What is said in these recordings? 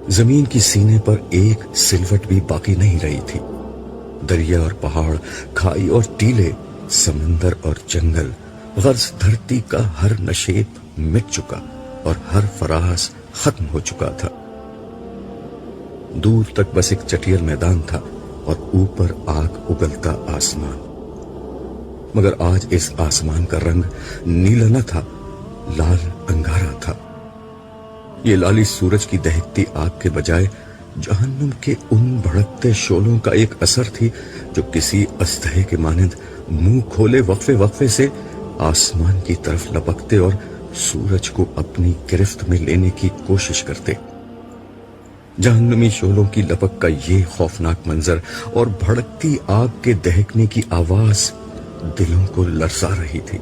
زمین کی سینے پر ایک سلوٹ بھی باقی نہیں رہی تھی۔ دریا اور پہاڑ، کھائی اور ٹیلے، سمندر اور جنگل، غرض دھرتی کا ہر نشیب مٹ چکا اور ہر فراز ختم ہو چکا تھا۔ دور تک بس ایک چٹیل میدان تھا اور اوپر آگ اگلتا آسمان، مگر آج اس آسمان کا رنگ نیلا نہ تھا، لال انگارا تھا۔ یہ لالی سورج کی دہکتی آگ کے بجائے جہنم کے ان بھڑکتے شعلوں کا ایک اثر تھی جو کسی اژدہے کے مانند منہ کھولے وقفے وقفے سے آسمان کی طرف لپکتے اور سورج کو اپنی گرفت میں لینے کی کوشش کرتے۔ جہنمی شعلوں کی لپک کا یہ خوفناک منظر اور بھڑکتی آگ کے دہکنے کی آواز دلوں کو لرزا رہی تھی۔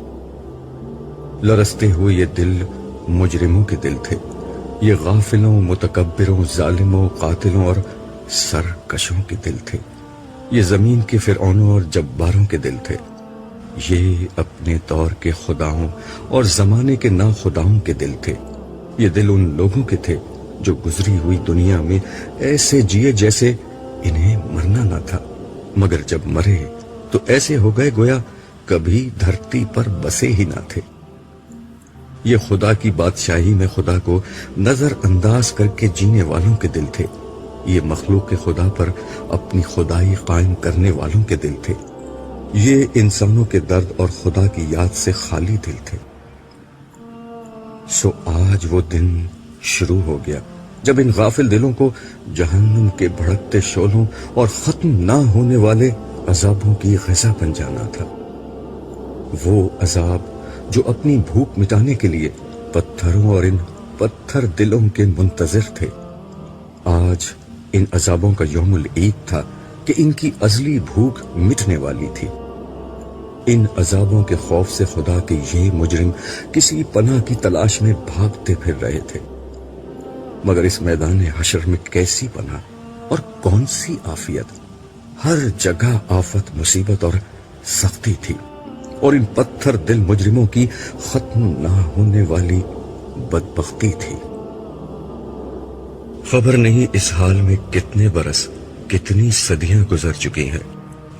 لرزتے ہوئے یہ دل مجرموں کے دل تھے، یہ غافلوں، متکبروں، ظالموں، قاتلوں اور سرکشوں کے دل تھے، یہ زمین کے فرعونوں اور جباروں کے دل تھے، یہ اپنے دور کے خداؤں اور زمانے کے ناخداؤں کے دل تھے۔ یہ دل ان لوگوں کے تھے جو گزری ہوئی دنیا میں ایسے جیے جیسے انہیں مرنا نہ تھا، مگر جب مرے تو ایسے ہو گئے گویا کبھی دھرتی پر بسے ہی نہ تھے۔ یہ خدا کی بادشاہی میں خدا کو نظر انداز کر کے جینے والوں کے دل تھے، یہ مخلوق خدا پر اپنی خدائی قائم کرنے والوں کے دل تھے، یہ انسانوں کے درد اور خدا کی یاد سے خالی دل تھے۔ سو آج وہ دن شروع ہو گیا جب ان غافل دلوں کو جہنم کے بھڑکتے شعلوں اور ختم نہ ہونے والے عذابوں کی غذا بن جانا تھا۔ وہ عذاب جو اپنی بھوک مٹانے کے لیے پتھروں اور ان پتھر دلوں کے منتظر تھے۔ آج ان عذابوں کا یوم العید تھا کہ ان کی ازلی بھوک مٹنے والی تھی۔ ان عذابوں کے خوف سے خدا کے یہ مجرم کسی پناہ کی تلاش میں بھاگتے پھر رہے تھے، مگر اس میدان حشر میں کیسی پناہ اور کون سی عافیت؟ ہر جگہ آفت، مصیبت اور سختی تھی، اور ان پتھر دل مجرموں کی ختم نہ ہونے والی بدبختی تھی۔ خبر نہیں اس حال میں کتنے برس، کتنی صدیاں گزر چکی ہیں۔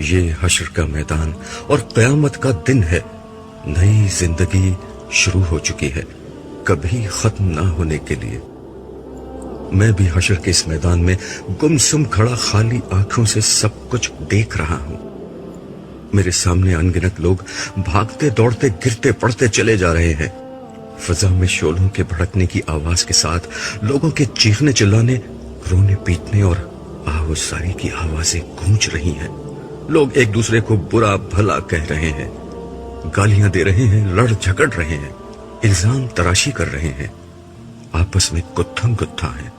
یہ حشر کا میدان اور قیامت کا دن ہے، نئی زندگی شروع ہو چکی ہے، کبھی ختم نہ ہونے کے لیے۔ میں بھی حشر کے اس میدان میں گمسم کھڑا خالی آنکھوں سے سب کچھ دیکھ رہا ہوں۔ میرے سامنے انگنت لوگ بھاگتے دوڑتے گرتے پڑتے چلے جا رہے ہیں، فضا میں شعلوں کے بھڑکنے کی آواز کے ساتھ لوگوں کے چیخنے چلانے، رونے پیٹنے اور آہوازاری کی آوازیں گونج رہی ہیں۔ لوگ ایک دوسرے کو برا بھلا کہہ رہے ہیں، گالیاں دے رہے ہیں، لڑ جھگڑ رہے ہیں، الزام تراشی کر رہے ہیں، آپس میں گتھم گتھا ہے۔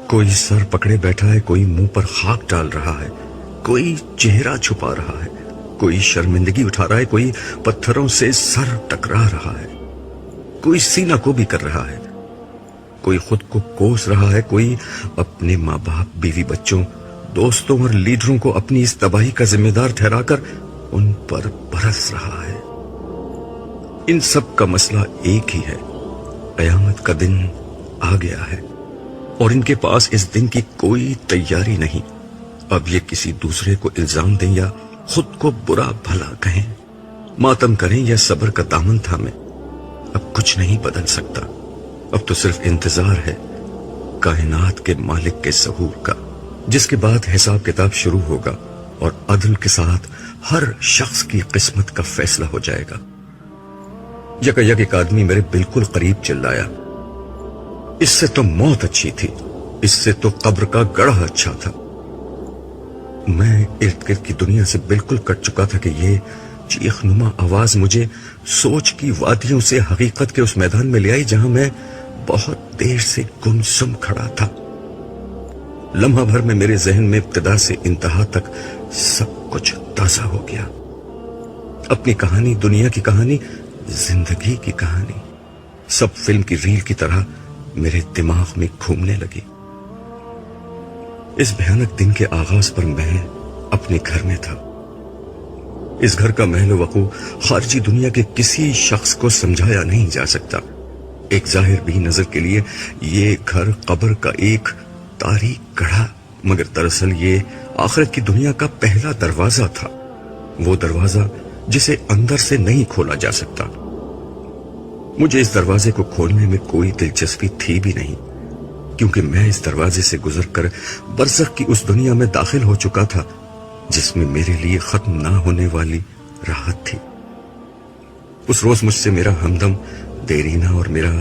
کوئی سر پکڑے بیٹھا ہے، کوئی منہ پر خاک ڈال رہا ہے، کوئی چہرہ چھپا رہا ہے، کوئی شرمندگی اٹھا رہا ہے، کوئی پتھروں سے سر ٹکرا رہا ہے، کوئی سینہ کو بھی کر رہا ہے، کوئی خود کو کوس رہا ہے، کوئی اپنے ماں باپ، بیوی بچوں، دوستوں اور لیڈروں کو اپنی اس تباہی کا ذمہ دار ٹھہرا کر ان پر برس رہا ہے۔ ان سب کا مسئلہ ایک ہی ہے، قیامت کا دن آ گیا ہے، اور ان کے پاس اس دن کی کوئی تیاری نہیں۔ اب یہ کسی دوسرے کو الزام دیں یا خود کو برا بھلا کہیں، ماتم کریں یا صبر کا دامن تھامیں، اب کچھ نہیں بدل سکتا۔ اب تو صرف انتظار ہے کائنات کے مالک کے ظہور کا، جس کے بعد حساب کتاب شروع ہوگا اور عدل کے ساتھ ہر شخص کی قسمت کا فیصلہ ہو جائے گا۔ یکا یک ایک آدمی میرے بالکل قریب چلایا، اس سے تو موت اچھی تھی، اس سے تو قبر کا گڑھا اچھا تھا۔ میں ارد گرد کی دنیا سے بالکل کٹ چکا تھا کہ یہ چیخ نما آواز مجھے سوچ کی وادیوں سے حقیقت کے اس میدان میں لے آئی جہاں میں بہت دیر سے گمسم کھڑا تھا۔ لمحہ بھر میں میرے ذہن میں ابتدا سے انتہا تک سب کچھ تازہ ہو گیا۔ اپنی کہانی، دنیا کی کہانی، زندگی کی کہانی، سب فلم کی ریل کی طرح میرے دماغ میں گھومنے لگی۔ اس بھیانک دن کے آغاز پر میں اپنے گھر میں تھا۔ اس گھر کا محل وقوع خارجی دنیا کے کسی شخص کو سمجھایا نہیں جا سکتا۔ ایک ظاہر بھی نظر کے لیے یہ گھر قبر کا ایک تاریک گڑھا، مگر دراصل یہ آخرت کی دنیا کا پہلا دروازہ تھا، وہ دروازہ جسے اندر سے نہیں کھولا جا سکتا۔ مجھے اس دروازے کو کھولنے میں کوئی دلچسپی تھی بھی نہیں، کیونکہ میں اس دروازے سے گزر کر برزخ کی اس دنیا میں داخل ہو چکا تھا جس میں میرے لیے ختم نہ ہونے والی راحت تھی۔ اس روز مجھ سے میرا ہمدم دیرینہ اور میرا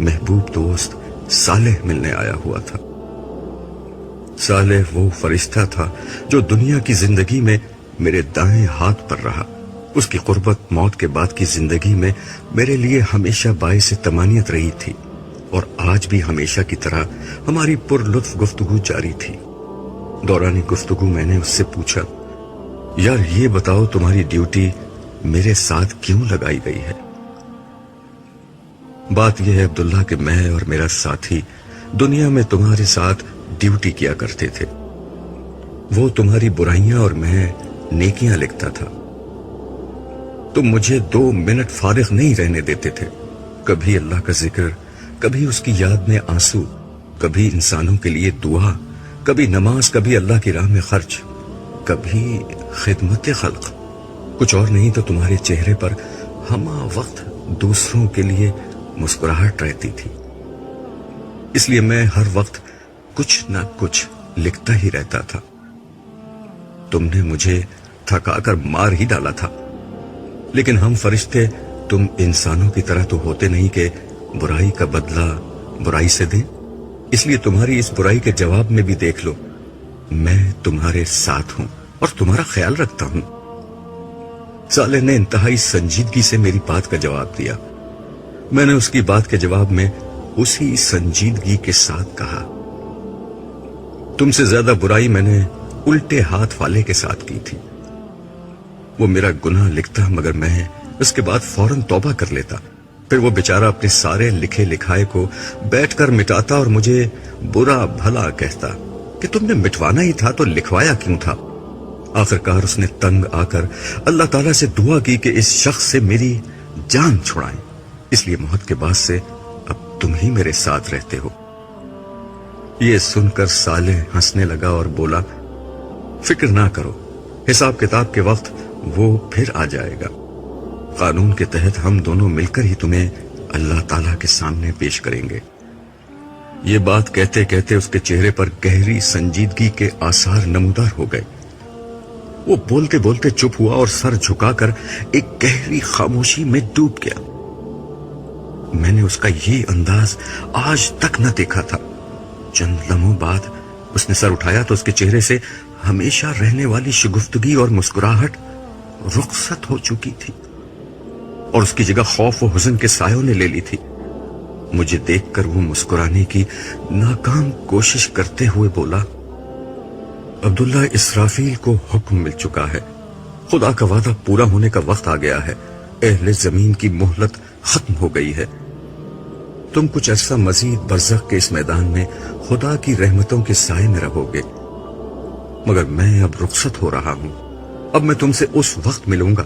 محبوب دوست صالح ملنے آیا ہوا تھا۔ صالح وہ فرشتہ تھا جو دنیا کی زندگی میں میرے دائیں ہاتھ پر رہا۔ اس کی قربت موت کے بعد کی زندگی میں میرے لیے ہمیشہ باعث طمانینت رہی تھی، اور آج بھی ہمیشہ کی طرح ہماری پر لطف گفتگو جاری تھی۔ دوران گفتگو میں نے اس سے پوچھا، یار یہ بتاؤ تمہاری ڈیوٹی میرے ساتھ کیوں لگائی گئی ہے؟ بات یہ ہے عبداللہ کہ میں اور میرا ساتھی دنیا میں تمہارے ساتھ ڈیوٹی کیا کرتے تھے، وہ تمہاری برائیاں اور میں نیکیاں لکھتا تھا۔ تم مجھے 2 منٹ فارغ نہیں رہنے دیتے تھے، کبھی اللہ کا ذکر، کبھی اس کی یاد میں آنسو، کبھی انسانوں کے لیے دعا، کبھی نماز، کبھی اللہ کی راہ میں خرچ، کبھی خدمت خلق۔ کچھ اور نہیں تو تمہارے چہرے پر ہمہ وقت دوسروں کے لیے مسکراہٹ رہتی تھی، اس لیے میں ہر وقت کچھ نہ کچھ لکھتا ہی رہتا تھا۔ تم نے مجھے تھکا کر مار ہی ڈالا تھا، لیکن ہم فرشتے تم انسانوں کی طرح تو ہوتے نہیں کہ برائی کا بدلہ برائی سے دیں، اس لیے تمہاری اس برائی کے جواب میں بھی دیکھ لو، میں تمہارے ساتھ ہوں اور تمہارا خیال رکھتا ہوں۔ صالح نے انتہائی سنجیدگی سے میری بات کا جواب دیا۔ میں نے اس کی بات کے جواب میں اسی سنجیدگی کے ساتھ کہا، تم سے زیادہ برائی میں نے الٹے ہاتھ والے کے ساتھ کی تھی۔ وہ میرا گناہ لکھتا مگر میں اس کے بعد فوراً توبہ کر لیتا، پھر وہ بیچارہ اپنے سارے لکھے لکھائے کو بیٹھ کر مٹاتا اور مجھے برا بھلا کہتا کہ تم نے مٹوانا ہی تھا تو لکھوایا کیوں تھا۔ آخرکار اس نے تنگ آ کر اللہ تعالیٰ سے دعا کی کہ اس شخص سے میری جان چھڑائیں، اس لیے موت کے بعد سے اب تم ہی میرے ساتھ رہتے ہو۔ یہ سن کر صالح ہنسنے لگا اور بولا، فکر نہ کرو، حساب کتاب کے وقت وہ پھر آ جائے گا، قانون کے تحت ہم دونوں مل کر ہی تمہیں اللہ تعالیٰ کے سامنے پیش کریں گے۔ یہ بات کہتے کہتے اس کے چہرے پر گہری سنجیدگی کے آثار نمودار ہو گئے۔ وہ بولتے بولتے چپ ہوا اور سر جھکا کر ایک گہری خاموشی میں ڈوب گیا۔ میں نے اس کا یہ انداز آج تک نہ دیکھا تھا۔ چند لمحوں بعد اس نے سر اٹھایا تو اس کے چہرے سے ہمیشہ رہنے والی شگفتگی اور مسکراہٹ رخصت ہو چکی تھی، اور اس کی جگہ خوف و حزن کے سایوں نے لے لی تھی۔ مجھے دیکھ کر وہ مسکرانے کی ناکام کوشش کرتے ہوئے بولا، عبداللہ، اسرافیل کو حکم مل چکا ہے، خدا کا وعدہ پورا ہونے کا وقت آ گیا ہے، اہل زمین کی مہلت ختم ہو گئی ہے، تم کچھ عرصہ مزید برزخ کے اس میدان میں خدا کی رحمتوں کے سائے میں رہو گے، مگر میں اب رخصت ہو رہا ہوں۔ اب میں تم سے اس وقت ملوں گا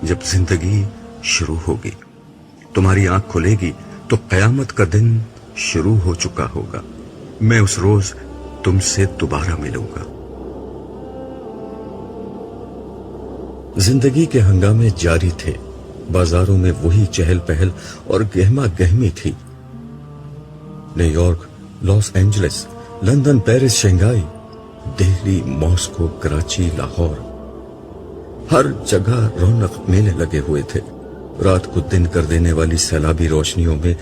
جب زندگی شروع ہوگی، تمہاری آنکھ کھلے گی تو قیامت کا دن شروع ہو چکا ہوگا، میں اس روز تم سے دوبارہ ملوں گا۔ زندگی کے ہنگامے جاری تھے، بازاروں میں وہی چہل پہل اور گہما گہمی تھی۔ New York, Los Angeles, London, Paris, Shanghai, Delhi, Moscow, Karachi, Lahore, ہر جگہ رونق میلے لگے ہوئے تھے۔ رات کو دن کر دینے والی سیلابی روشنیوں میں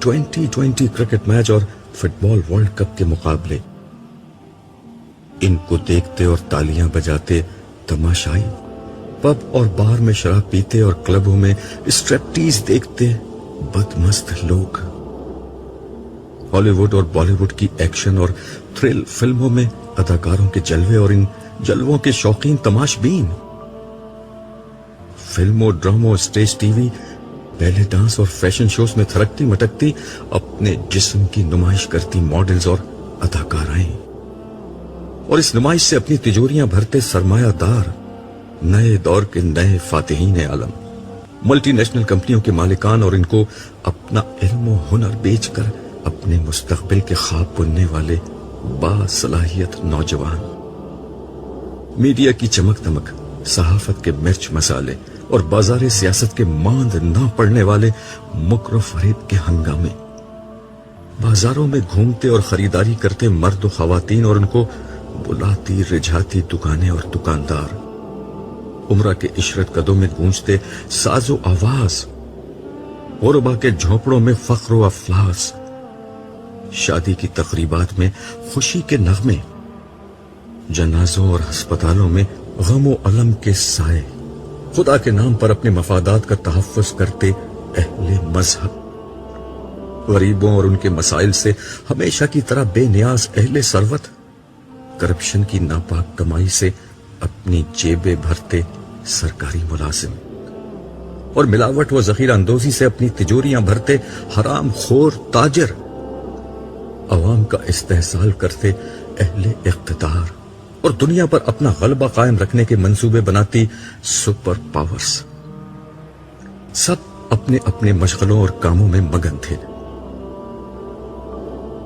2020 کرکٹ میچ اور فٹ بال ورلڈ کپ کے مقابلے، ان کو دیکھتے اور تالیاں بجاتے تماشائی، پب اور بار میں شراب پیتے اور کلبوں میں اسٹریپٹیز دیکھتے بدمست لوگ، ہالی ووڈ اور بالی ووڈ کی ایکشن اور تھرل فلموں میں اداکاروں کے جلوے اور ان جلووں کے شوقین تماش بین، فلموں، ڈراموں، اسٹیج ٹی وی، بیلے ڈانس اور فیشن شوز میں تھرکتی مٹکتی اپنے جسم کی نمائش کرتی ماڈلز اور اداکارائیں، اور اس نمائش سے اپنی تجوریاں بھرتے سرمایہ دار، نئے دور کے نئے فاتحین عالم۔ ملٹی نیشنل کمپنیوں کے مالکان اور ان کو اپنا علم و ہنر بیچ کر اپنے مستقبل کے خواب بننے والے باصلاحیت نوجوان، میڈیا کی چمک دمک، صحافت کے مرچ مسالے اور بازار سیاست کے ماند نہ پڑنے والے مکر و فریب کے ہنگامے، بازاروں میں گھومتے اور خریداری کرتے مرد و خواتین اور ان کو بلاتی رجھاتی دکانیں اور دکاندار، عمرہ کے عشرت قدوں میں گونجتے ساز و آواز، غربا کے جھونپڑوں میں فخر و افلاس، شادی کی تقریبات میں خوشی کے نغمے، جنازوں اور ہسپتالوں میں غم و الم کے سائے، خدا کے نام پر اپنے مفادات کا تحفظ کرتے اہل مذہب، غریبوں اور ان کے مسائل سے ہمیشہ کی طرح بے نیاز اہل ثروت، کرپشن کی ناپاک کمائی سے اپنی جیبیں بھرتے سرکاری ملازم اور ملاوٹ و ذخیرہ اندوزی سے اپنی تجوریاں بھرتے حرام خور تاجر، عوام کا استحصال کرتے اہل اقتدار اور دنیا پر اپنا غلبہ قائم رکھنے کے منصوبے بناتی سپر پاورز، سب اپنے اپنے مشغلوں اور کاموں میں مگن تھے۔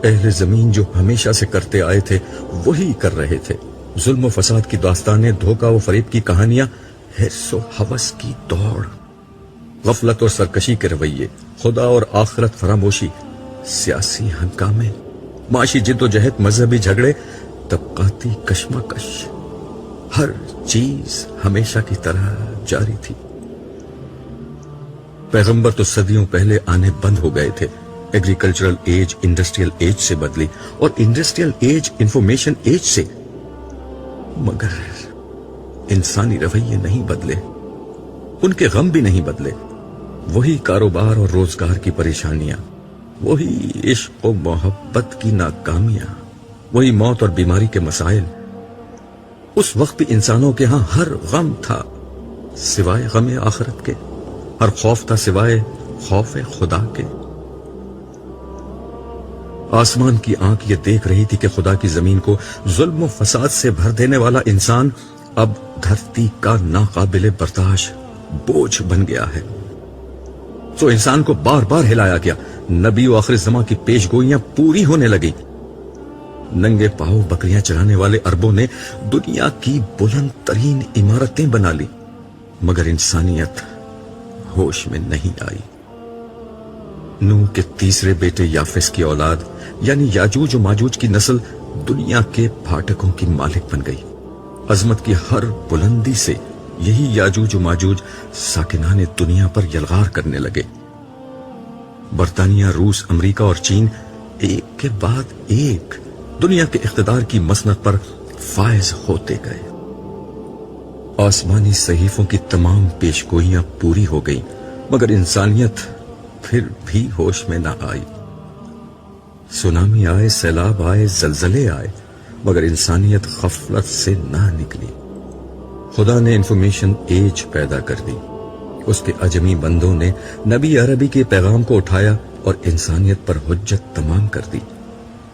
اہل زمین جو ہمیشہ سے کرتے آئے تھے وہی کر رہے تھے، ظلم و فساد کی داستانیں، دھوکہ و فریب کی کہانیاں، حرص و ہوس کی دوڑ، غفلت اور سرکشی کے رویے، خدا اور آخرت فراموشی، سیاسی ہنگامے، معاشی جد و جہد، مذہبی جھگڑے، طبقاتی کشمکش، ہر چیز ہمیشہ کی طرح جاری تھی۔ پیغمبر تو صدیوں پہلے آنے بند ہو گئے تھے، ایگریکلچرل ایج انڈسٹریل ایج سے بدلی اور انڈسٹریل ایج انفارمیشن ایج سے، مگر انسانی رویے نہیں بدلے، ان کے غم بھی نہیں بدلے، وہی کاروبار اور روزگار کی پریشانیاں، وہی عشق و محبت کی ناکامیاں، وہی موت اور بیماری کے مسائل۔ اس وقت بھی انسانوں کے ہاں ہر غم تھا سوائے غم آخرت کے، ہر خوف تھا سوائے خوف خدا کے۔ آسمان کی آنکھ یہ دیکھ رہی تھی کہ خدا کی زمین کو ظلم و فساد سے بھر دینے والا انسان اب دھرتی کا ناقابل برداشت بوجھ بن گیا ہے، تو انسان کو بار بار ہلایا گیا، نبی و آخر زمان کی پیش گوئیاں پوری ہونے لگی، ننگے پاؤں بکریاں چرانے والے عربوں نے دنیا کی بلند ترین عمارتیں بنا لی، مگر انسانیت ہوش میں نہیں آئی۔ نوح کے تیسرے بیٹے یافس کی اولاد یعنی یاجوج و ماجوج کی نسل دنیا کے پھاٹکوں کی مالک بن گئی، عظمت کی ہر بلندی سے یہی یاجوج و ماجوج ساکنان دنیا پر یلغار کرنے لگے۔ برطانیہ، روس، امریکہ اور چین ایک کے بعد ایک دنیا کے اقتدار کی مسند پر فائز ہوتے گئے۔ آسمانی صحیفوں کی تمام پیشگوئیاں پوری ہو گئیں، مگر انسانیت پھر بھی ہوش میں نہ آئی۔ سونامی آئے، سیلاب آئے، زلزلے آئے، مگر انسانیت غفلت سے نہ نکلی۔ خدا نے انفارمیشن ایج پیدا کر دی، اس کے اجمی بندوں نے نبی عربی کے پیغام کو اٹھایا اور انسانیت پر حجت تمام کر دی،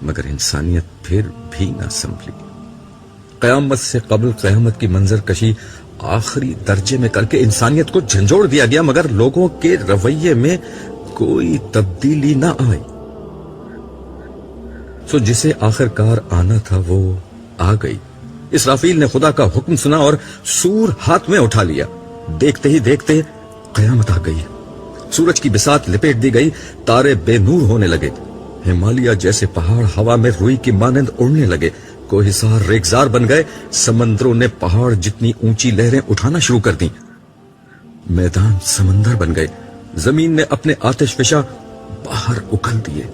مگر انسانیت پھر بھی نہ سنبھلی۔ قیامت سے قبل قیامت کی منظر کشی آخری درجے میں کر کے انسانیت کو جھنجھوڑ دیا گیا، مگر لوگوں کے رویے میں کوئی تبدیلی نہ آئی۔ سو جسے آخر کار آنا تھا وہ آ گئی۔ اسرافیل نے خدا کا حکم سنا اور سور ہاتھ میں اٹھا لیا، دیکھتے ہی دیکھتے قیامت آ گئی، سورج کی بساط لپیٹ دی گئی، تارے بے نور ہونے لگے، ہمالیہ جیسے پہاڑ ہوا میں روئی کی مانند اڑنے لگے، کوہسار ریگزار بن گئے، سمندروں نے پہاڑ جتنی اونچی لہریں اٹھانا شروع کر دیں، میدان سمندر بن گئے، زمین نے اپنے آتش فشاں باہر اکھل دیے،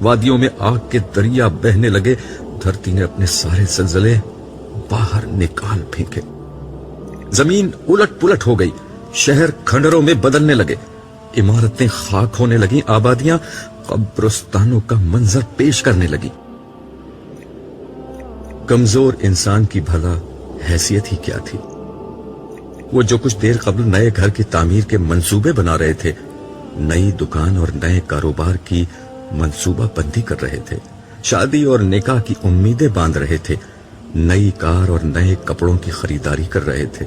وادیوں میں آگ کے دریا بہنے لگے، دھرتی نے اپنے سارے زلزلے باہر نکال پھینکے، زمین الٹ پلٹ ہو گئی، شہر کھنڈروں میں بدلنے لگے، عمارتیں خاک ہونے لگیں، آبادیاں قبرستانوں کا منظر پیش کرنے لگی۔ کمزور انسان کی بھلا حیثیت ہی کیا تھی؟ وہ جو کچھ دیر قبل نئے گھر کی تعمیر کے منصوبے بنا رہے تھے، نئی دکان اور نئے کاروبار کی منصوبہ بندی کر رہے تھے، شادی اور نکاح کی امیدیں باندھ رہے تھے، نئی کار اور نئے کپڑوں کی خریداری کر رہے تھے،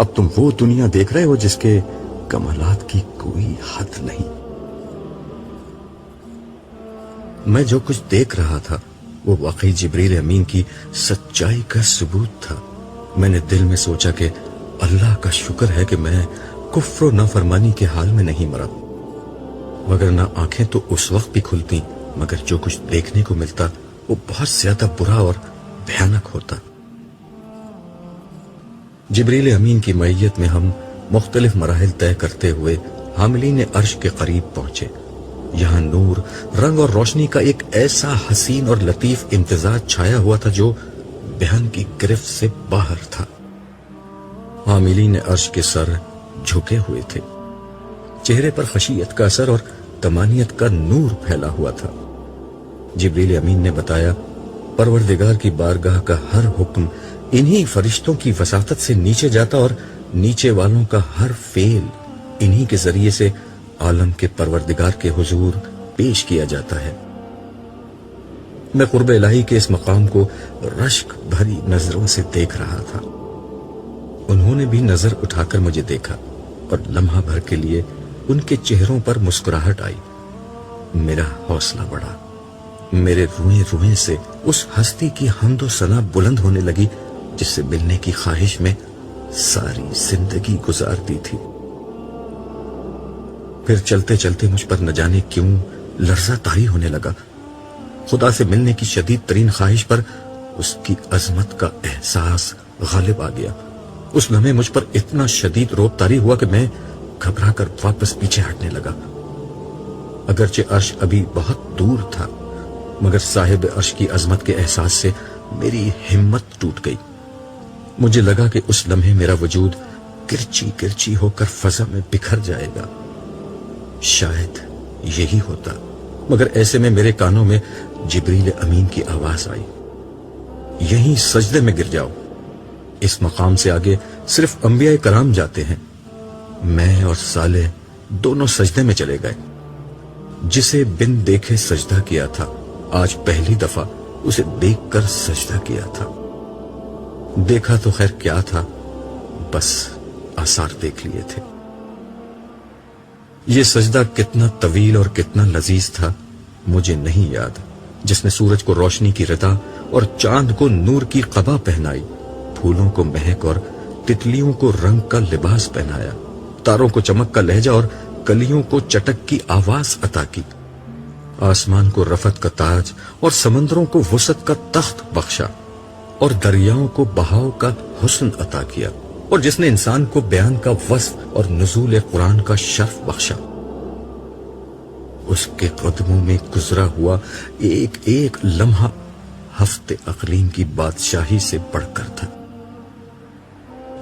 اب تم وہ دنیا دیکھ رہے ہو جس کے کمالات کی کوئی حد نہیں۔ میں جو کچھ دیکھ رہا تھا وہ واقعی جبریل امین کی سچائی کا ثبوت تھا۔ میں نے دل میں سوچا کہ اللہ کا شکر ہے کہ میں کفر و نافرمانی کے حال میں نہیں مرا، وگرنہ آنکھیں تو اس وقت بھی کھلتی مگر جو کچھ دیکھنے کو ملتا وہ بہت زیادہ برا اور بھیانک ہوتا۔ جبریل امین کی معیت میں ہم مختلف مراحل طے کرتے ہوئے حاملین عرش کے قریب پہنچے۔ یہاں نور، رنگ اور روشنی کا ایک ایسا حسین اور لطیف امتزاج چھایا ہوا تھا جو بیان کی گرفت سے باہر تھا۔ حاملین عرش کے سر جھکے ہوئے تھے، چہرے پر خشیت کا اثر اور تمانیت کا نور پھیلا ہوا تھا۔ جبریل امین نے بتایا، پروردگار کی بارگاہ کا ہر حکم انہی فرشتوں کی وساطت سے نیچے جاتا اور نیچے والوں کا ہر فعل انہی کے ذریعے سے عالم کے پروردگار کے حضور پیش کیا جاتا ہے۔ میں قرب الہی کے اس مقام کو رشک بھری نظروں سے دیکھ رہا تھا۔ انہوں نے بھی نظر اٹھا کر مجھے دیکھا اور لمحہ بھر کے لیے ان کے چہروں پر مسکراہٹ آئی۔ میرا حوصلہ بڑھا، میرے روئیں روئیں سے اس ہستی کی حمد و ثنا بلند ہونے لگی جس سے ملنے کی خواہش میں ساری زندگی گزار دی تھی۔ پھر چلتے چلتے مجھ پر نہ جانے کیوں لرزہ طاری ہونے لگا۔ خدا سے ملنے کی شدید ترین خواہش پر اس کی عظمت کا احساس غالب آ گیا۔ اس لمحے مجھ پر اتنا شدید روب طاری ہوا کہ میں گھبرا کر واپس پیچھے ہٹنے لگا۔ اگرچہ عرش ابھی بہت دور تھا مگر صاحب عرش کی عظمت کے احساس سے میری ہمت ٹوٹ گئی۔ مجھے لگا کہ اس لمحے میرا وجود کرچی کرچی ہو کر فضا میں بکھر جائے گا۔ شاید یہی ہوتا، مگر ایسے میں میرے کانوں میں جبریل امین کی آواز آئی، یہیں سجدے میں گر جاؤ، اس مقام سے آگے صرف انبیاء کرام جاتے ہیں۔ میں اور صالح دونوں سجدے میں چلے گئے۔ جسے بن دیکھے سجدہ کیا تھا، آج پہلی دفعہ اسے دیکھ کر سجدہ کیا تھا۔ دیکھا تو خیر کیا تھا، بس آثار دیکھ لیے تھے۔ یہ سجدہ کتنا طویل اور کتنا لذیذ تھا مجھے نہیں یاد، جس نے سورج کو روشنی کی رتا اور چاند کو نور کی قبا پہنائی، پھولوں کو مہک اور تتلیوں کو رنگ کا لباس پہنایا، تاروں کو چمک کا لہجہ اور کلیوں کو چٹک کی آواز عطا کی، آسمان کو رفعت کا تاج اور سمندروں کو وسعت کا تخت بخشا، اور دریاؤں کو بہاؤ کا حسن عطا کیا، اور جس نے انسان کو بیان کا وصف اور نزول قرآن کا شرف بخشا۔ اس کے قدموں میں گزرا ہوا ایک ایک لمحہ ہفتے اقلیم کی بادشاہی سے بڑھ کر تھا،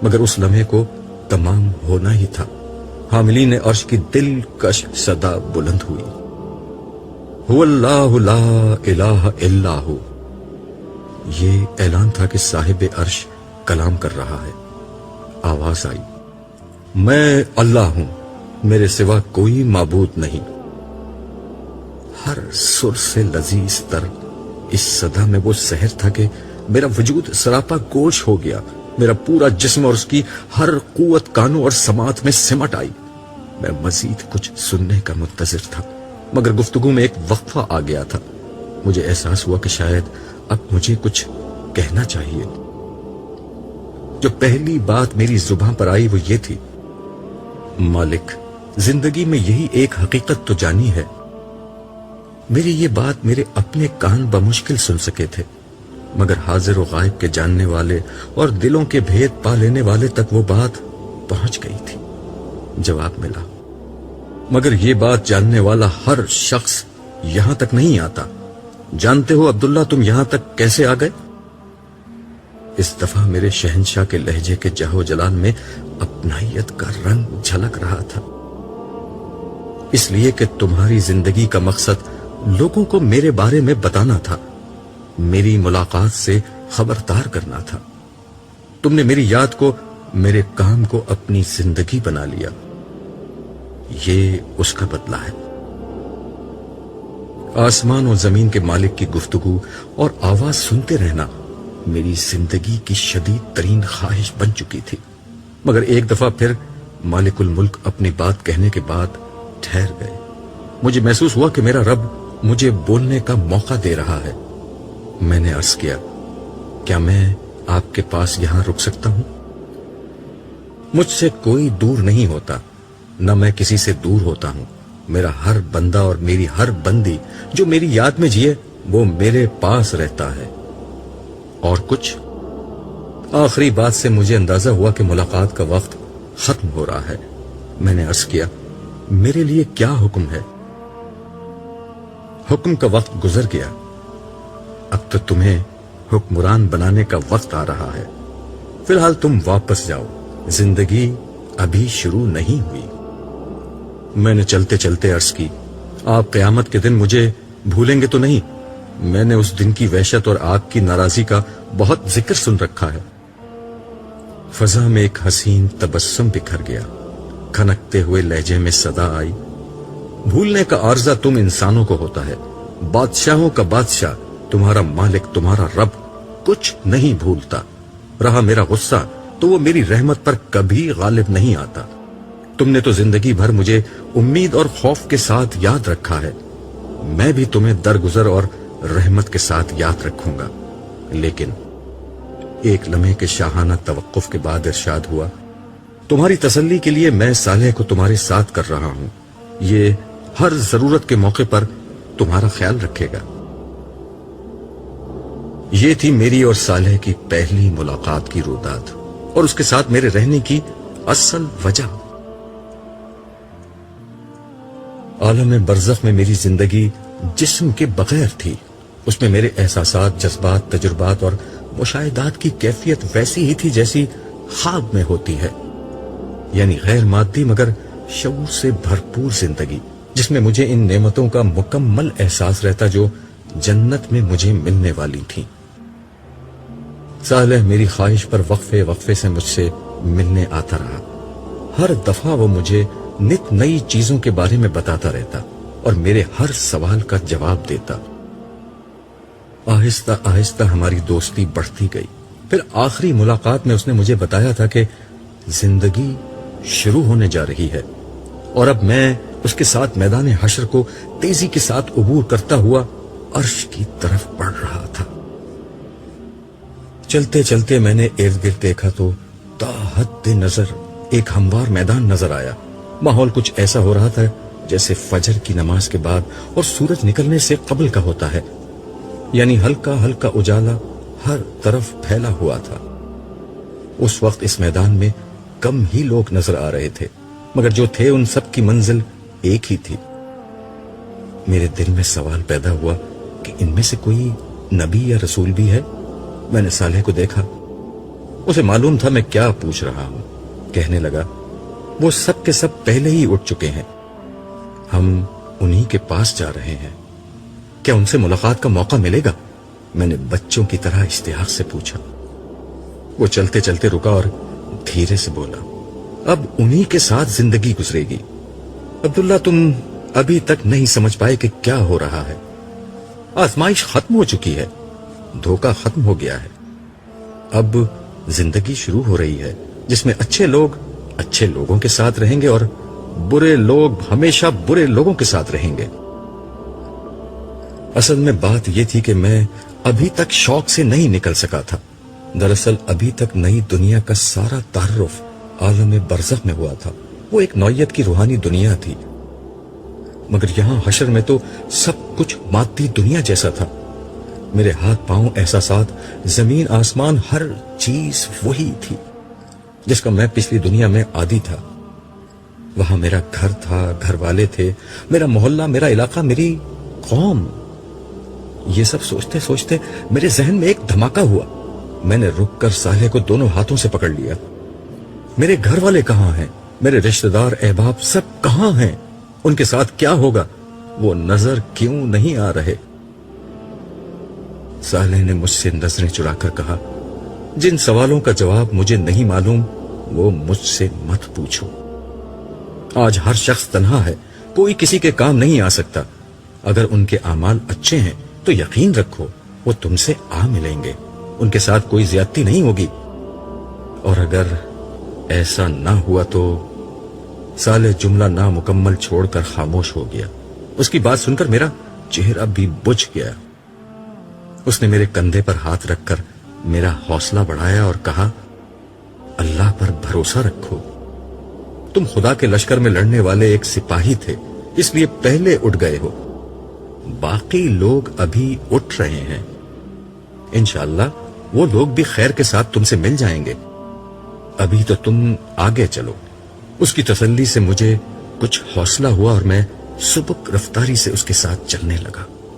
مگر اس لمحے کو تمام ہونا ہی تھا۔ حاملین عرش کی دلکش صدا بلند ہوئی، هو اللہ لا الہ الا ہو۔ یہ اعلان تھا کہ صاحب عرش کلام کر رہا ہے۔ آواز آئی، میں اللہ ہوں، میرے سوا کوئی معبود نہیں۔ ہر سر سے لذیذ تر اس صدا میں وہ سحر تھا کہ میرا وجود سراپا گوش ہو گیا، میرا پورا جسم اور اس کی ہر قوت کانوں اور سماعت میں سمٹ آئی۔ میں مزید کچھ سننے کا منتظر تھا مگر گفتگو میں ایک وقفہ آ گیا تھا۔ مجھے احساس ہوا کہ شاید اب مجھے کچھ کہنا چاہیے۔ جو پہلی بات میری زبان پر آئی وہ یہ تھی، مالک، زندگی میں یہی ایک حقیقت تو جانی ہے۔ میری یہ بات میرے اپنے کان بمشکل سن سکے تھے مگر حاضر و غائب کے جاننے والے اور دلوں کے بھید پا لینے والے تک وہ بات پہنچ گئی تھی۔ جواب ملا، مگر یہ بات جاننے والا ہر شخص یہاں تک نہیں آتا۔ جانتے ہو عبداللہ تم یہاں تک کیسے آ گئے؟ اس دفعہ میرے شہنشاہ کے لہجے کے جہو جلال میں اپنائیت کا رنگ جھلک رہا تھا۔ اس لیے کہ تمہاری زندگی کا مقصد لوگوں کو میرے بارے میں بتانا تھا، میری ملاقات سے خبردار کرنا تھا۔ تم نے میری یاد کو، میرے کام کو اپنی زندگی بنا لیا، یہ اس کا بدلہ ہے۔ آسمان و زمین کے مالک کی گفتگو اور آواز سنتے رہنا میری زندگی کی شدید ترین خواہش بن چکی تھی۔ مگر ایک دفعہ پھر مالک الملک اپنی بات کہنے کے بعد ٹھہر گئے۔ مجھے محسوس ہوا کہ میرا رب مجھے بولنے کا موقع دے رہا ہے۔ میں نے عرض کیا، کیا میں آپ کے پاس یہاں رک سکتا ہوں؟ مجھ سے کوئی دور نہیں ہوتا، نہ میں کسی سے دور ہوتا ہوں۔ میرا ہر بندہ اور میری ہر بندی جو میری یاد میں جیے وہ میرے پاس رہتا ہے۔ اور کچھ؟ آخری بات سے مجھے اندازہ ہوا کہ ملاقات کا وقت ختم ہو رہا ہے۔ میں نے عرض کیا، میرے لیے کیا حکم ہے؟ حکم کا وقت گزر گیا، اب تو تمہیں حکمران بنانے کا وقت آ رہا ہے۔ فی الحال تم واپس جاؤ، زندگی ابھی شروع نہیں ہوئی۔ میں نے چلتے چلتے عرض کی، آپ قیامت کے دن مجھے بھولیں گے تو نہیں؟ میں نے اس دن کی وحشت اور آگ کی ناراضی کا بہت ذکر سن رکھا ہے۔ فضا میں ایک حسین تبسم بکھر گیا، کھنکتے ہوئے لہجے میں صدا آئی، بھولنے کا عارضہ تم انسانوں کو ہوتا ہے، بادشاہوں کا بادشاہ تمہارا مالک تمہارا رب کچھ نہیں بھولتا۔ رہا میرا غصہ تو وہ میری رحمت پر کبھی غالب نہیں آتا۔ تم نے تو زندگی بھر مجھے امید اور خوف کے ساتھ یاد رکھا ہے، میں بھی تمہیں درگزر اور رحمت کے ساتھ یاد رکھوں گا۔ لیکن ایک لمحے کے شاہانہ توقف کے بعد ارشاد ہوا، تمہاری تسلی کے لیے میں صالح کو تمہارے ساتھ کر رہا ہوں، یہ ہر ضرورت کے موقع پر تمہارا خیال رکھے گا۔ یہ تھی میری اور صالح کی پہلی ملاقات کی رویداد اور اس کے ساتھ میرے رہنے کی اصل وجہ۔ عالم برزخ میں میری زندگی جسم کے بغیر تھی، اس میں میرے احساسات، جذبات، تجربات اور مشاہدات کی کیفیت ویسی ہی تھی جیسی خواب میں ہوتی ہے، یعنی غیر مادی مگر شعور سے بھرپور زندگی، جس میں مجھے ان نعمتوں کا مکمل احساس رہتا جو جنت میں مجھے ملنے والی تھی۔ صالح میری خواہش پر وقفے وقفے سے مجھ سے ملنے آتا رہا۔ ہر دفعہ وہ مجھے نت نئی چیزوں کے بارے میں بتاتا رہتا اور میرے ہر سوال کا جواب دیتا۔ آہستہ آہستہ ہماری دوستی بڑھتی گئی۔ پھر آخری ملاقات میں اس نے مجھے بتایا تھا کہ زندگی شروع ہونے جا رہی ہے اور اب میں اس کے ساتھ میدان حشر کو تیزی کے ساتھ عبور کرتا ہوا عرش کی طرف بڑھ رہا تھا۔ چلتے چلتے میں نے ارد گرد دیکھا تو تا حد نظر ایک ہموار میدان نظر آیا۔ ماحول کچھ ایسا ہو رہا تھا جیسے فجر کی نماز کے بعد اور سورج نکلنے سے قبل کا ہوتا ہے، یعنی ہلکا ہلکا اجالا ہر طرف پھیلا ہوا تھا۔ اس وقت اس میدان میں کم ہی لوگ نظر آ رہے تھے، مگر جو تھے ان سب کی منزل ایک ہی تھی۔ میرے دل میں سوال پیدا ہوا کہ ان میں سے کوئی نبی یا رسول بھی ہے؟ میں نے صالح کو دیکھا، اسے معلوم تھا میں کیا پوچھ رہا ہوں۔ کہنے لگا، وہ سب کے سب پہلے ہی اٹھ چکے ہیں، ہم انہی کے پاس جا رہے ہیں، کیا ان سے ملاقات کا موقع ملے گا؟ میں نے بچوں کی طرح اشتیاق سے پوچھا۔ وہ چلتے چلتے رکا اور دھیرے سے بولا، اب انہی کے ساتھ زندگی گزرے گی۔ عبداللہ، تم ابھی تک نہیں سمجھ پائے کہ کیا ہو رہا ہے۔ آزمائش ختم ہو چکی ہے، دھوکہ ختم ہو گیا ہے، اب زندگی شروع ہو رہی ہے جس میں اچھے لوگ اچھے لوگوں کے ساتھ رہیں گے اور برے لوگ ہمیشہ برے لوگوں کے ساتھ رہیں گے۔ اصل میں بات یہ تھی کہ میں ابھی تک شوق سے نہیں نکل سکا تھا۔ دراصل ابھی تک نئی دنیا کا سارا تعارف عالم برزخ میں ہوا تھا، وہ ایک نوعیت کی روحانی دنیا تھی، مگر یہاں حشر میں تو سب کچھ مادی دنیا جیسا تھا۔ میرے ہاتھ پاؤں، احساسات، زمین آسمان، ہر چیز وہی تھی جس کا میں پچھلی دنیا میں عادی تھا۔ وہاں میرا گھر تھا، گھر والے تھے، میرا محلہ، میرا علاقہ، میری قوم۔ یہ سب سوچتے سوچتے میرے ذہن میں ایک دھماکہ ہوا۔ میں نے رک کر صالح کو دونوں ہاتھوں سے پکڑ لیا۔ میرے گھر والے کہاں ہیں؟ میرے رشتہ دار، احباب سب کہاں ہیں؟ ان کے ساتھ کیا ہوگا؟ وہ نظر کیوں نہیں آ رہے؟ صالح نے مجھ سے نظریں چرا کر کہا، جن سوالوں کا جواب مجھے نہیں معلوم وہ مجھ سے مت پوچھو۔ آج ہر شخص تنہا ہے، کوئی کسی کے کام نہیں آ سکتا۔ اگر ان کے اعمال اچھے ہیں تو یقین رکھو وہ تم سے آ ملیں گے، ان کے ساتھ کوئی زیادتی نہیں ہوگی، اور اگر ایسا نہ ہوا تو سالے جملہ نامکمل چھوڑ کر خاموش ہو گیا. اس کی بات سن کر میرا چہرہ بھی بجھ گیا. اس نے میرے کندھے پر ہاتھ رکھ کر میرا حوصلہ بڑھایا اور کہا, اللہ پر بھروسہ رکھو. تم خدا کے لشکر میں لڑنے والے ایک سپاہی تھے, اس لیے پہلے اٹھ گئے ہو. باقی لوگ ابھی اٹھ رہے ہیں. انشاءاللہ وہ لوگ بھی خیر کے ساتھ تم سے مل جائیں گے. ابھی تو تم آگے چلو. اس کی تسلی سے مجھے کچھ حوصلہ ہوا اور میں سبک رفتاری سے اس کے ساتھ چلنے لگا.